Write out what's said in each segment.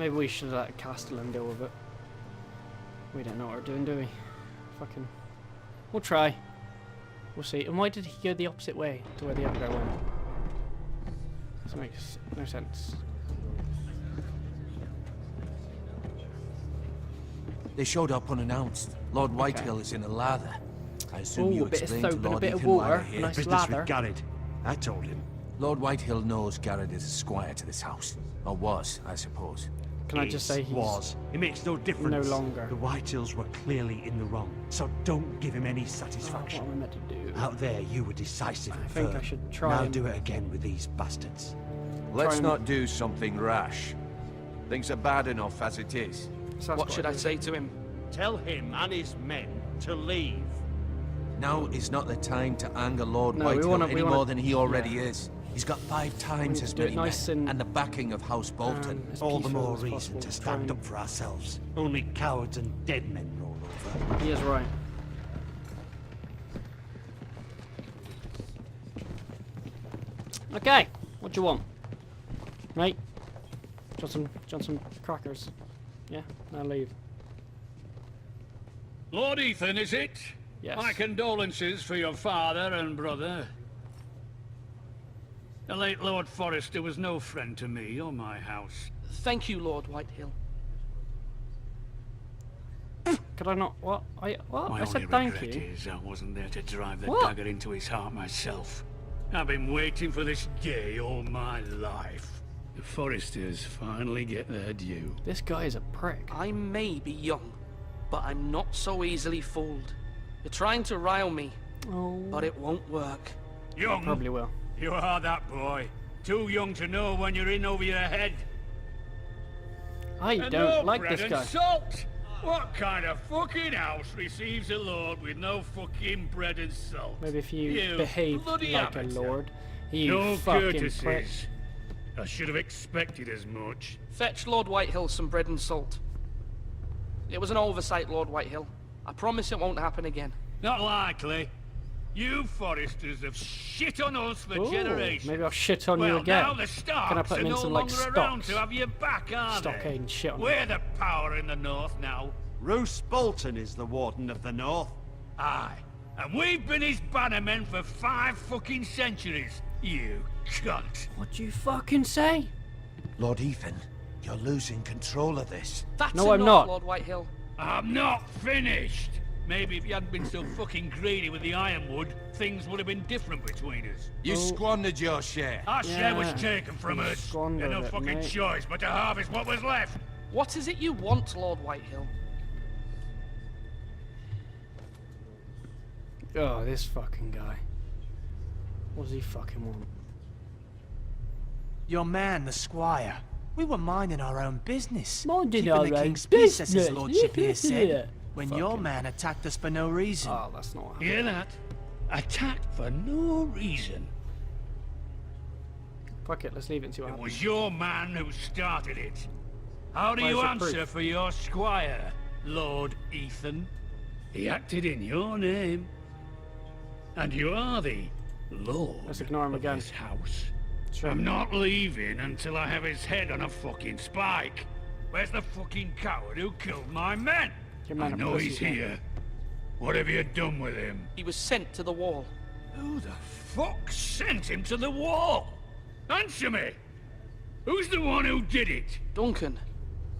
Maybe we should let Castellan deal with it. We don't know what we're doing, do we? Fucking... We'll try. We'll see. And why did he go the opposite way to where the other guy went? This makes no sense. They showed up unannounced. Lord Whitehill is in a lather. I assume you A bit of explained to soap and a Lord bit of Ethan why water. they're here. Nice Business lather. with Garrett. I told him. Lord Whitehill knows Garrett is a squire to this house. Or was, I suppose. Can I just say he's was. It makes no difference. no longer? The Whitehills were clearly in the wrong, so don't give him any What satisfaction. am I meant to do? Out there, you were decisive and I think firm. I should try Now and... do it again with these bastards. Let's and- not do something rash. Things are bad enough as it is. So What should I say to him? Tell him and his men to leave. Now is not the time to anger Lord No, we Whitehill wanna- any we wanna- more than he already yeah. is. He's got 5 need times to as do it many nice men and, the backing of House Bolton. as All the peaceful more as reason possible. to Try stand and- up for ourselves. Only cowards and dead men roll over. He is right. Okay, what do you want? Mate? Do you want some crackers? Yeah? Now leave. Lord Ethan, is it? Yes. My condolences for your father and brother. The late Lord Forrester was no friend to me or my house. Thank you, Lord Whitehill. Could I not? What? What? My I said only thank regret you. is I wasn't there to drive the What? dagger into his heart myself. I've been waiting for this day all my life. The Forresters finally get their due. This guy is a prick. I may be young, but I'm not so easily fooled. You're trying to rile me, Oh. but it won't work. Young? Probably will. You are that boy. Too young to know when you're in over your head. I And don't no like bread this and guy. salt! What kind of fucking house receives a lord with no fucking bread and salt? Maybe if you behave bloody like a amateur. lord. You No fucking prick. courtesies. I should have expected as much. Fetch Lord Whitehill some bread and salt. It was an oversight, Lord Whitehill. I promise it won't happen again. Not likely. You Forresters have shit on us for Ooh, generations. maybe I'll shit on well, you again. now the Starks Can I put are him in no some, like, longer around stocks? to have your back, are Stockade they? and shit on We're the power in the north now. Roose Bolton is the Warden of the North. Aye. And we've been his bannermen for 5 fucking centuries. You cunt. What do you fucking say? Lord Ethan, you're losing control of this. That's No, I'm enough, not. Lord Whitehill. I'm not finished. Maybe if you hadn't been so fucking greedy with the ironwood, things would have been different between us. You squandered your share. Our share was Yeah, taken from you us. squandered Had no it, fucking mate. choice but to harvest what was left. What is it you want, Lord Whitehill? Oh, this fucking guy. What does he fucking want? Your man, the squire. We were minding our own business. Minding Keeping our the own king's peace, as his business. lordship here said. When your Fucking- man attacked us for no reason. Oh, that's not happening. Hear that? Attacked for no reason. Fuck it, let's leave it and see what It happens. was your man who started it. How do Where's you the answer proof? for your squire, Lord Ethan? He acted in your name. And you are the Lord Let's ignore him of again. this house. Sure. I'm not leaving until I have his head on a fucking spike. Where's the fucking coward who killed my men? Your man I a know pussy, he's man. here. What have you done with him? He was sent to the wall. Who the fuck sent him to the wall? Answer me! Who's the one who did it? Duncan.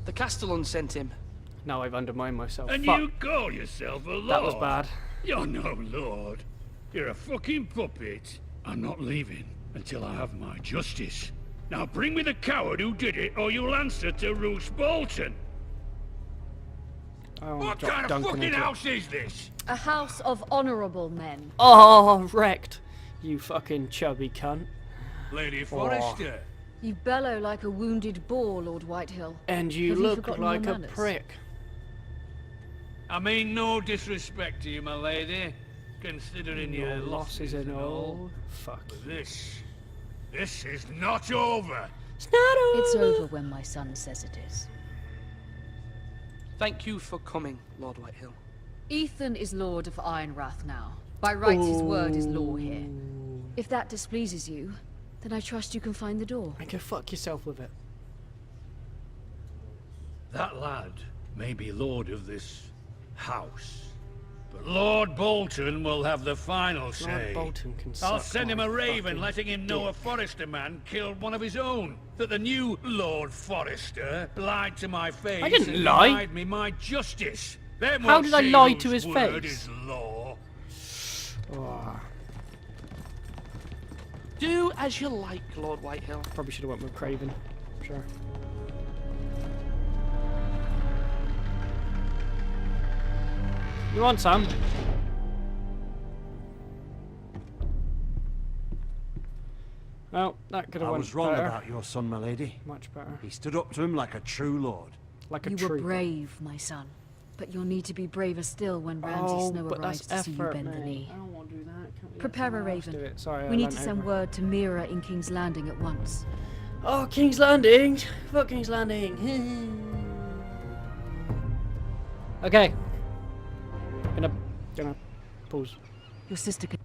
The Castellan sent him. Now I've undermined myself. And Fuck. you call yourself a lord? That was bad. You're no lord. You're a fucking puppet. I'm not leaving until I have my justice. Now bring me the coward who did it, or you'll answer to Roose Bolton. I wanna What drop kind of Duncan fucking into it. house is this? A house of honorable men. Oh, wrecked. You fucking chubby cunt. Lady Forrester. You bellow like a wounded boar, Lord Whitehill. And you Have you look forgotten like your a manners? prick. I mean no disrespect to you, my lady, considering your losses and all. Fuck. But this is not over. It's not over. It's over when my son says it is. Thank you for coming, Lord Whitehill. Ethan is Lord of Ironrath now. By rights, his word is law here. If that displeases you, then I trust you can find the door. And go fuck yourself with it. That lad may be lord of this house, but Lord Bolton will have the final Lord say. Bolton can I'll suck send him my a raven fucking letting him know a dick. Forrester man killed one of his own. That the new Lord Forrester lied to my face didn't and lie. denied me my justice. Then How won't did I see lie to whose his word face? is law. Oh, Do as you like, Lord Whitehill. probably should have went with Craven. Sure. You want some? Well, that could have I went was wrong better. about your son, milady. Much better. He stood up to him like a true lord. Like a You trooper. were brave, my son. But you'll need to be braver still when Ramsay Snow but arrives that's to see you effort, bend the mate. knee. I don't want to do that. Can't we let Prepare a someone else raven. do it? Sorry, We I need to leant send over. word to Mira in King's Landing at once. Oh, King's Landing! Fuck King's Landing! Okay. Gonna pause. Your sister can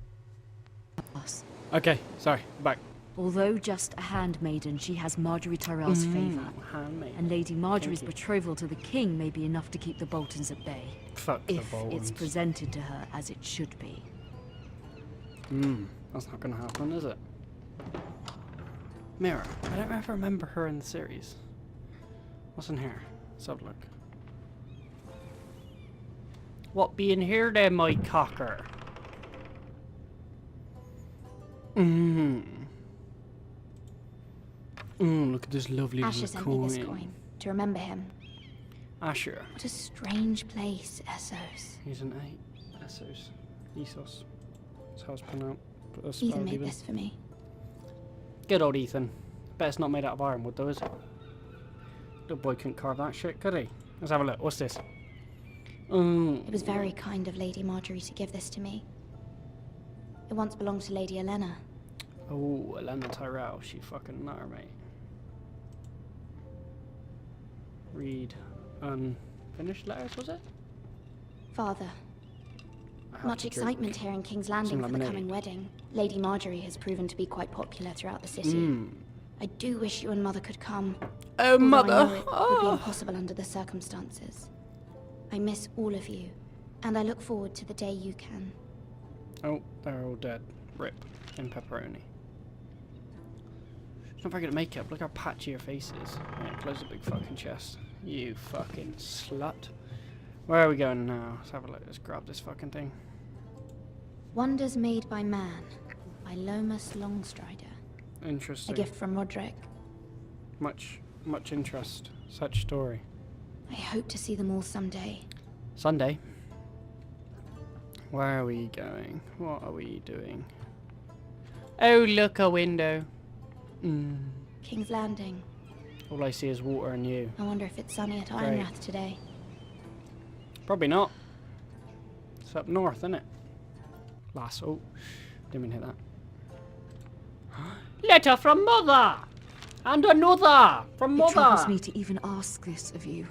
us. Okay, sorry, back. Although just a handmaiden, she has Marjorie Tyrell's favour. Handmaid. And Lady Marjorie's Thank you. betrothal to the king may be enough to keep the Boltons at bay. Fuck the If it's Boltons. presented to her as it should be. That's not gonna happen, is it? Mira. I don't ever remember her in the series. What's in here? Let's have a look. What be in here then, my cocker? Look at this lovely Asher little sent coin. me this coin to remember him. Asher. What a strange place, Essos. He's an 8. Essos. Essos. That's how it's pronounced. Ethan made this for me. Good old Ethan. Bet it's not made out of ironwood though, is it? Little boy couldn't carve that shit, could he? Let's have a look. What's this? It was very kind of Lady Marjorie to give this to me. It once belonged to Lady Elena. Oh, Elena Tyrell. She fucking nutter, mate. Read unfinished letters, was it? Father, I have much to drink. excitement here in King's Landing Some for the lemonade. coming wedding. Lady Marjorie has proven to be quite popular throughout the city. I do wish you and Mother could come. Oh, although mother! I know it would be Oh. impossible under the circumstances. I miss all of you, and I look forward to the day you can. Oh, they're all dead. Rip. In pepperoni. She's not very good at makeup. Look how patchy her face is. Yeah, close the big fucking chest. You fucking slut. Where are we going now? Let's have a look. Let's grab this fucking thing. Wonders Made by Man, by Lomas Longstrider. A Interesting. gift from Roderick. Much interest. Such story. I hope to see them all someday. Sunday. Where are we going? What are we doing? Oh, look, a window. King's Landing. All I see is water and you. I wonder if it's sunny at Great. Ironrath today. Probably not. It's up north, isn't it? Lass. Oh, didn't mean to hit that. Letter from mother! And another! From It mother! troubles me to even ask this of you,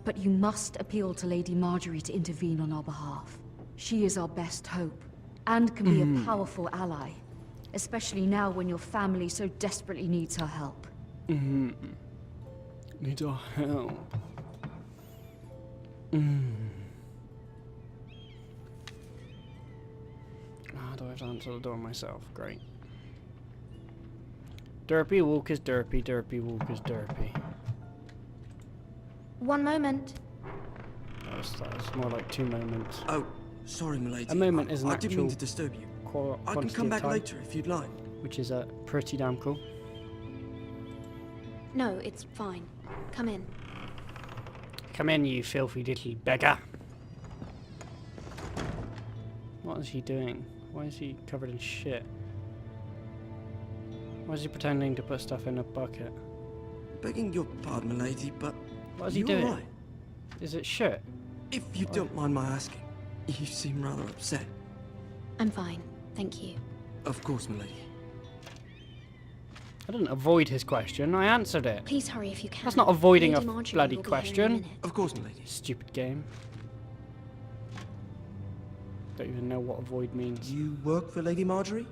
but you must appeal to Lady Marjorie to intervene on our behalf. She is our best hope, and can be a powerful ally, especially now when your family so desperately needs her help. Needs our help. Do I have to answer the door myself? Great. Derpy walk is derpy, derpy walk is derpy. One moment. That was more like 2 moments. Oh, sorry, milady. A moment is an I didn't mean actual to disturb you. I can quantity come of back time, later if you'd like. which is pretty damn cool. No, it's fine. Come in. Come in, you filthy little beggar. What is he doing? Why is he covered in shit? Why is he pretending to put stuff in a bucket? Begging your pardon, milady, but What is he you doing? all right? Is it shit? If you don't mind my asking, you seem rather upset. I'm fine. Thank you. Of course, milady. I didn't avoid his question, I answered it. Please hurry if you can. That's not avoiding Lady a Marjorie bloody will be here in a question. minute. Of course, milady. Stupid game. Don't even know what avoid means. You work for Lady Marjorie?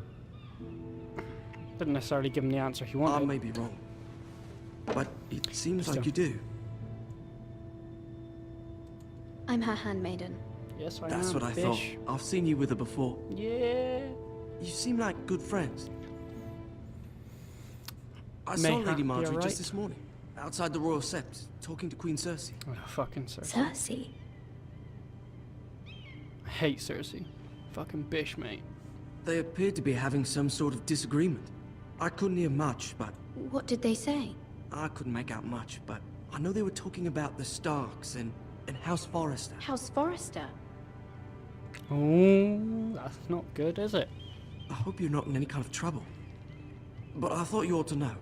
Didn't necessarily give him the answer he I wanted. may be wrong, but it seems Still. like you do. I'm her handmaiden. Yes, I That's am. what I thought. I've seen you with her before. Yeah. You seem like good friends. I May saw have Lady be Marjorie alright. just this morning, outside the Royal Sept, talking to Queen Cersei. Oh, fucking Cersei. Cersei? I hate Cersei. Fucking bish, mate. They appeared to be having some sort of disagreement. I couldn't hear much, but What did they say? I couldn't make out much, but I know they were talking about the Starks and House Forrester. House Forrester? Oh, that's not good, is it? I hope you're not in any kind of trouble. But I thought you ought to know.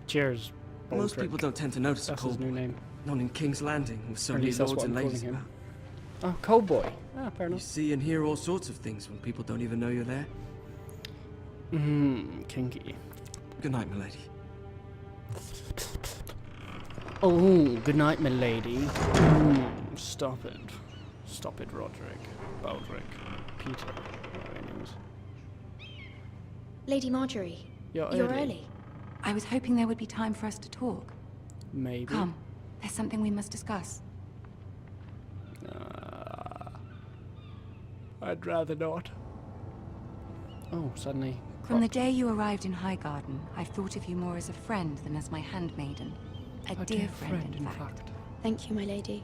Cheers. Most Baldric. people don't tend to notice That's a his cold new boy. name. Not in King's Landing, with so Or at many least that's lords what and I'm ladies calling about. him. Oh, cold boy. Ah, fair You enough. see and hear all sorts of things when people don't even know you're there. Kinky. Good night, milady. Oh, good night, milady. Stop it. Stop it, Roderick. Baldric. Peter. Whatever his name is. Lady Marjorie, You're early. I was hoping there would be time for us to talk. Maybe. Come, there's something we must discuss. I'd rather not. Oh, suddenly. From the day you arrived in Highgarden, I've thought of you more as a friend than as my handmaiden. A dear friend, in fact. Thank you, my lady.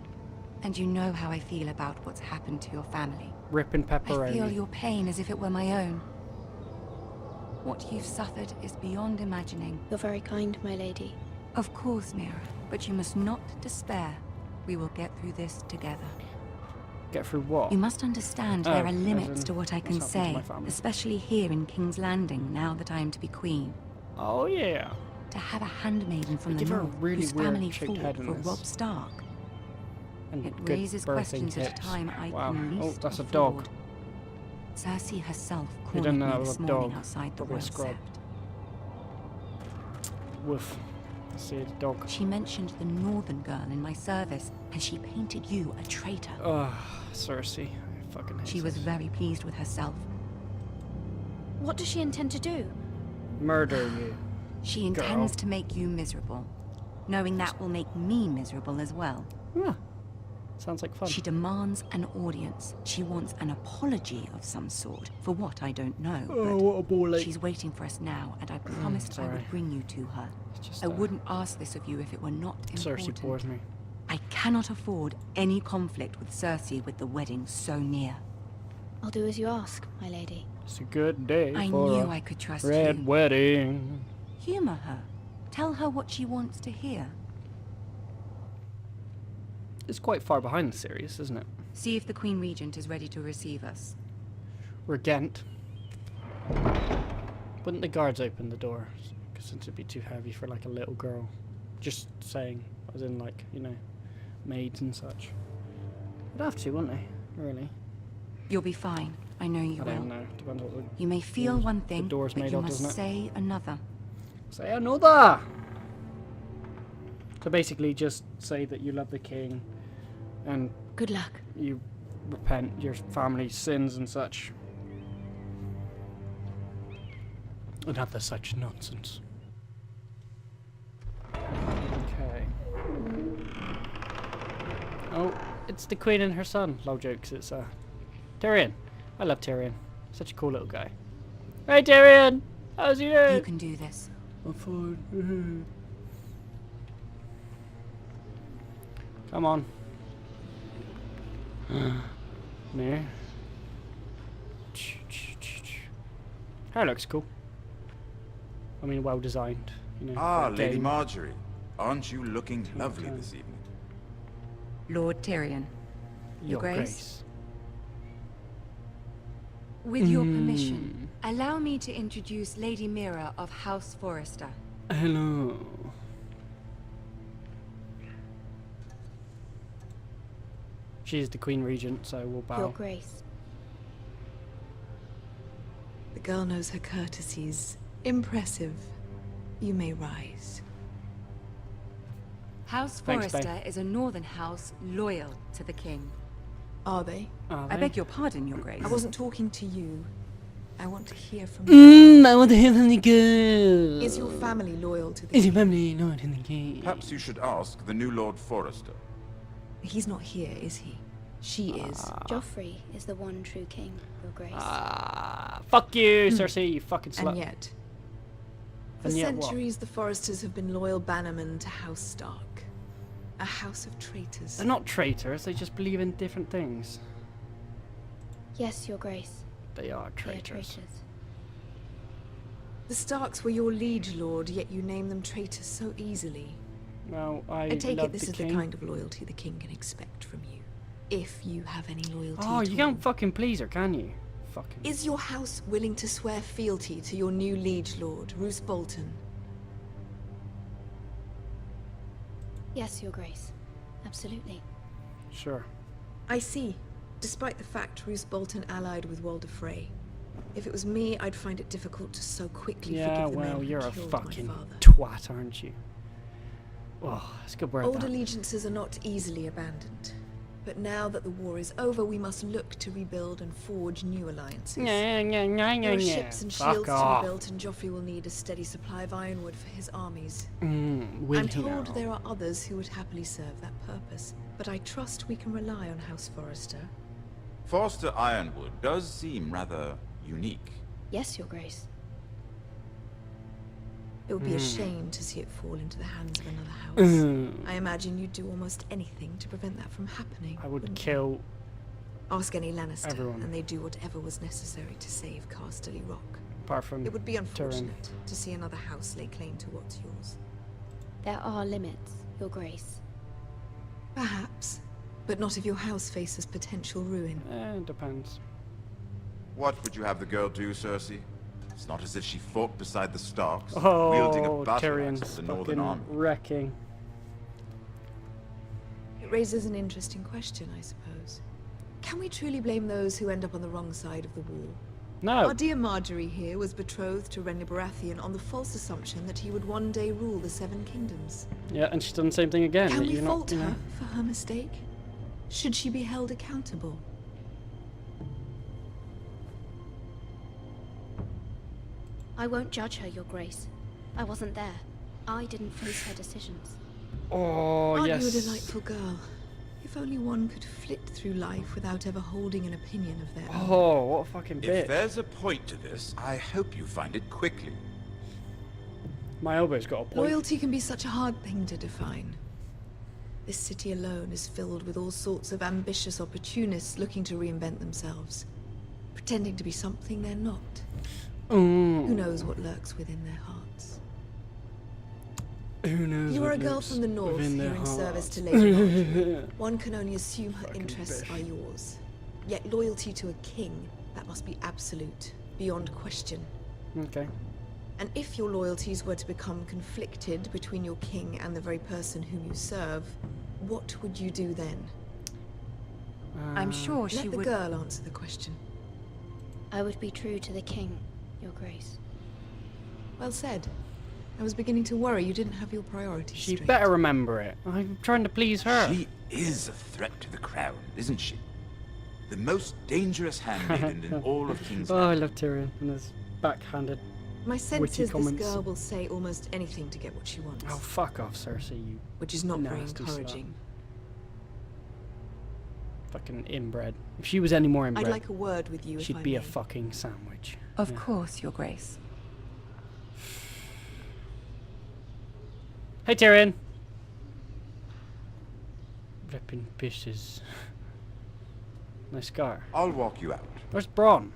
And you know how I feel about what's happened to your family. Ripping pepperoni. I feel your pain as if it were my own. What you've suffered is beyond imagining. You're very kind, my lady. Of course, Mira, but you must not despair. We will get through this together. Get through what? You must understand Oh, there are as limits in to what I can what's happened to say, my family. especially here in King's Landing, now that I am to be queen. Oh, yeah. To have a handmaiden from They the give her a north really whose weird family shaped fought head in for this. Robb Stark. And It good raises birthing questions at a tips. time I Wow. can Oh, least that's a afford. dog. Cersei herself You called didn't me know that this was a morning dog. outside the Probably a Royal scrub. Sept. Woof. I see a dog. She mentioned the northern girl in my service, and she painted you a traitor. Ugh, Cersei. I fucking hate She was Cersei. very pleased with herself. What does she intend to do? Murder you. She intends to make you miserable, knowing that will make me miserable as well. Yeah. Sounds like fun. She demands an audience. She wants an apology of some sort, for what I don't know. Oh, but what a ball ache. she's waiting for us now, and I promised I sorry. would bring you to her. It's just, I wouldn't ask this of you if it were not Cersei important. bores me. I cannot afford any conflict with Cersei with the wedding so near. I'll do as you ask, my lady. It's a good day I for knew a I could trust red you. wedding. Humor her. Tell her what she wants to hear. It's quite far behind the series, isn't it? See if the Queen Regent is ready to receive us. We're Ghent. Wouldn't the guards open the door? Because it'd be too heavy for like a little girl. Just saying, as in like, you know, maids and such. They'd have to, wouldn't they? Really? You'll be fine. I know you I will. don't know. Depends what the You may feel one thing, door's but made you of, must doesn't it? say another. Say another! So basically just say that you love the king and Good luck. you repent your family's sins and such. And other such nonsense. Okay. Oh, it's the queen and her son. Low jokes, it's Tyrion. I love Tyrion. Such a cool little guy. Hey Tyrion! How's you doing? You can do this. I'm fine. Come on. No. Hair looks cool. I mean, well designed. You know, Ah, for a Lady game. Marjorie. Aren't you looking lovely Okay. this evening? Lord Tyrion. Your Grace? Grace. With your permission, allow me to introduce Lady Mira of House Forrester. Hello. She's the Queen Regent, so we'll bow. Your Grace. The girl knows her courtesies. Impressive. You may rise. House Thanks, Forrester babe. is a northern house loyal to the king. Are they? Are I they? beg your pardon, Your Grace. I wasn't talking to you. I want to hear from you. I want to hear from the girl. Is your family loyal to the Is your family not in the game? Perhaps you should ask the new Lord Forrester. He's not here, is he? She is. Joffrey is the one true king, Your Grace. Fuck you, Cersei, you fucking slut. And yet, for And yet what? centuries, the Forresters have been loyal bannermen to House Stark. A house of traitors. They're not traitors, they just believe in different things. Yes, Your Grace. They are They are traitors. traitors. The Starks were your liege lord, yet you name them traitors so easily. Well, I take love it this the is king. the kind of loyalty the king can expect from you. If you have any loyalty Oh, at you all. can't fucking please her, can you? Fucking. Is your house willing to swear fealty to your new liege lord, Roose Bolton? Yes, Your Grace. Absolutely. Sure. I see. Despite the fact Roose Bolton allied with Walder Frey. If it was me, I'd find it difficult to so quickly Yeah, forgive the men well, who you're a killed my fucking father. twat, aren't you? Oh, that's a good word. Old that. allegiances are not easily abandoned. But now that the war is over, we must look to rebuild and forge new alliances. There are ships and shields to be built, and Joffrey will need a steady supply of ironwood for his armies. I'm told there are others who would happily serve that purpose, but I trust we can rely on House Forrester. Forrester Ironwood does seem rather unique. Yes, Your Grace. It would be a shame to see it fall into the hands of another house. I imagine you'd do almost anything to prevent that from happening. I would wouldn't you? kill Ask any Lannister, everyone. and they do whatever was necessary to save Casterly Rock. apart from It would be Tyrion. unfortunate to see another house lay claim to what's yours. There are limits, Your Grace. Perhaps, but not if your house faces potential ruin. It depends. What would you have the girl do, Cersei? It's not as if she fought beside the Starks, Oh, wielding a battle axe Tyrion's of the Northern fucking Army. wrecking. It raises an interesting question, I suppose. Can we truly blame those who end up on the wrong side of the war? No. Our dear Marjorie here was betrothed to Renly Baratheon on the false assumption that he would one day rule the Seven Kingdoms. Yeah, and she's done the same thing again. Can that we you're fault not, you know. her for her mistake? Should she be held accountable? I won't judge her, Your Grace. I wasn't there. I didn't face her decisions. Oh, Aren't yes. you a delightful girl? If only one could flit through life without ever holding an opinion of their own. Oh, what a fucking bitch. If there's a point to this, I hope you find it quickly. My elbow's got a point. Loyalty can be such a hard thing to define. This city alone is filled with all sorts of ambitious opportunists looking to reinvent themselves, pretending to be something they're not. Who knows what lurks within their hearts? Who knows? You are a what girl lives from the north within here their in service to hearts. Lady Marjorie. One can only assume her Fucking interests bitch. are yours. Yet loyalty to a king, that must be absolute, beyond question. Okay. And if your loyalties were to become conflicted between your king and the very person whom you serve, what would you do then? I'm sure Let she the would. girl answer the question. I would be true to the king, Your Grace. Well said. I was beginning to worry you didn't have your priorities She straight. better remember it. I'm trying to please her. She is a threat to the crown, isn't she? The most dangerous handmaiden in all of King's Oh, I Landing. love Tyrion and his backhanded. My sense witty is comments. this girl will say almost anything to get what she wants. Oh, fuck off, Cersei, you Which is not very nasty encouraging. fucking inbred. If she was any more inbred, I'd like a word with you if she'd I be a may. fucking sandwich. Of Yeah. course, Your Grace. Hey, Tyrion. Ripping bitches. Nice scar. I'll walk you out. Where's Bronn?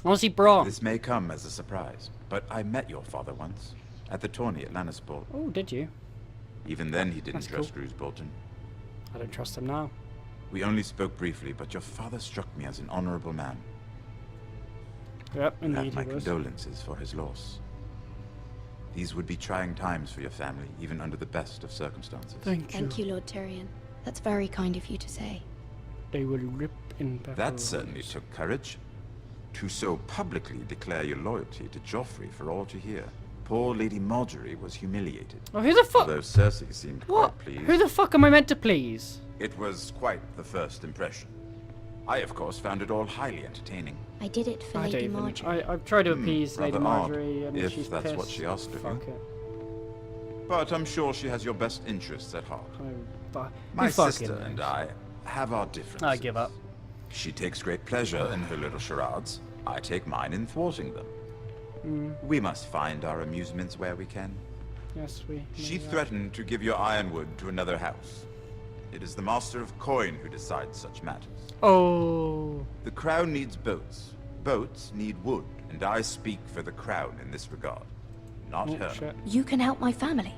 I want to see Bronn. This may come as a surprise, but I met your father once, at the tourney at Lannisport. Oh, did you? Even then he didn't That's trust cool. Roose Bolton. I don't trust him now. We only spoke briefly, but your father struck me as an honorable man. Yep, You have indeed my he was. condolences for his loss. These would be trying times for your family, even under the best of circumstances. Thank you, Lord Tyrion. That's very kind of you to say. They will rip in pepper. That certainly took courage. To so publicly declare your loyalty to Joffrey for all to hear. Poor Lady Marjorie was humiliated. Oh, who the fuck? Although Cersei seemed What? quite pleased. Who the fuck am I meant to please? It was quite the first impression. I, of course, found it all highly entertaining. I did it for I Lady don't even. Marjorie. I've tried to appease Lady rather odd, Marjorie, and if she's that's pissed. what she asked of you. Fuck it. but I'm sure she has your best interests at heart. My You fucking sister and knows. I have our differences. I give up. She takes great pleasure in her little charades. I take mine in thwarting them. We must find our amusements where we can. Yes, we. She threatened to give your ironwood to another house. It is the Master of Coin who decides such matters. Oh. The crown needs boats. Boats need wood, and I speak for the crown in this regard. Not her. Shit. You can help my family.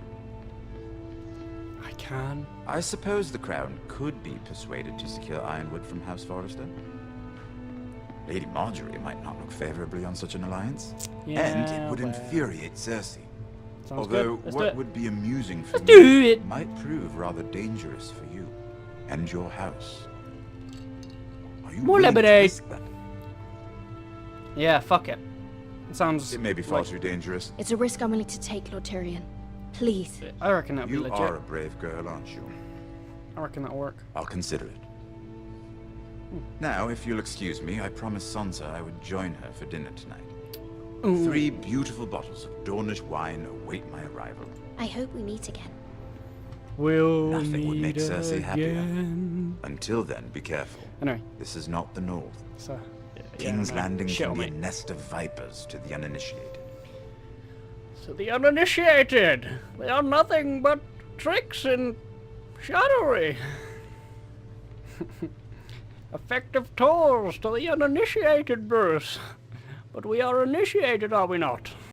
I can. I suppose the crown could be persuaded to secure ironwood from House Forrester. Lady Marjorie might not look favorably on such an alliance. Yeah, and it would well. infuriate Cersei. Sounds Although good. Let's do what it. would be amusing for Let's me do it. might prove rather dangerous for you and your house. Are you More willing to lemonade. risk that? Yeah, fuck it. It sounds. It may be far like- too dangerous. It's a risk I'm willing to take, Lord Tyrion. Please. I reckon that'd be You legit. are a brave girl, aren't you? I reckon that'll work. I'll consider it. Now, if you'll excuse me, I promised Sansa I would join her for dinner tonight. Ooh. 3 beautiful bottles of Dornish wine await my arrival. I hope we meet again. We'll Nothing would make meet Cersei happier. again. Until then, be careful. Anyway, This is not the North. so. King's man, Landing shit can on be a me. nest of vipers to the uninitiated. So the uninitiated, they are nothing but tricks and shadowy. Effective tools to the uninitiated, Bruce. But we are initiated, are we not?